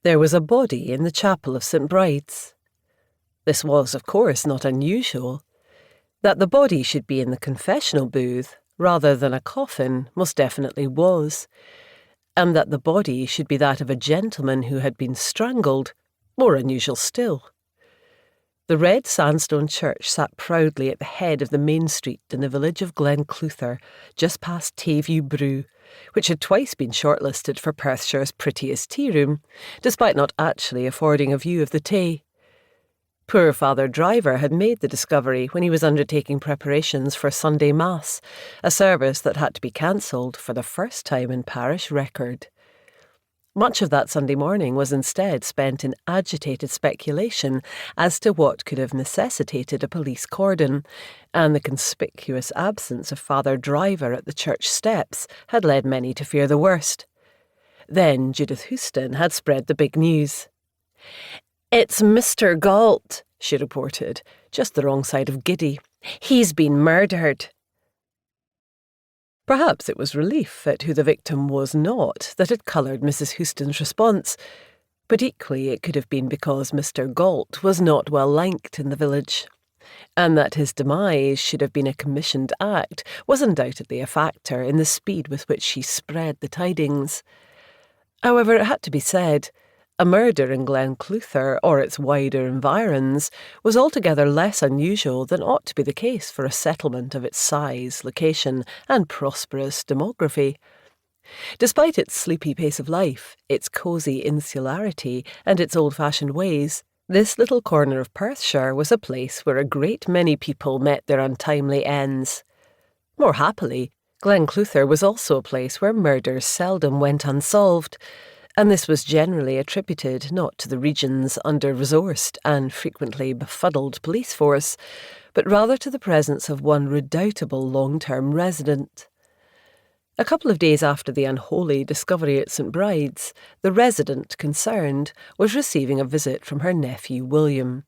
There was a body in the chapel of St. Bride's. This was, of course, not unusual. That the body should be in the confessional booth rather than a coffin most definitely was, and that the body should be that of a gentleman who had been strangled, more unusual still. The red sandstone church sat proudly at the head of the main street in the village of Glencluther, just past Tayview Brew, which had twice been shortlisted for Perthshire's prettiest tea room, despite not actually affording a view of the Tay. Poor Father Driver had made the discovery when he was undertaking preparations for Sunday Mass, a service that had to be cancelled for the first time in parish record. Much of that Sunday morning was instead spent in agitated speculation as to what could have necessitated a police cordon, and the conspicuous absence of Father Driver at the church steps had led many to fear the worst. Then Judith Houston had spread the big news. "It's Mr. Galt," she reported, just the wrong side of giddy. "He's been murdered." Perhaps it was relief at who the victim was not that had coloured Mrs. Houston's response, but equally it could have been because Mr. Galt was not well liked in the village, and that his demise should have been a commissioned act was undoubtedly a factor in the speed with which she spread the tidings. However, it had to be said, a murder in Glencluther or its wider environs was altogether less unusual than ought to be the case for a settlement of its size, location, and prosperous demography. Despite its sleepy pace of life, its cosy insularity, and its old-fashioned ways, this little corner of Perthshire was a place where a great many people met their untimely ends. More happily, Glencluther was also a place where murders seldom went unsolved, and this was generally attributed not to the region's under-resourced and frequently befuddled police force, but rather to the presence of one redoubtable long-term resident. A couple of days after the unholy discovery at St. Bride's, the resident concerned was receiving a visit from her nephew William.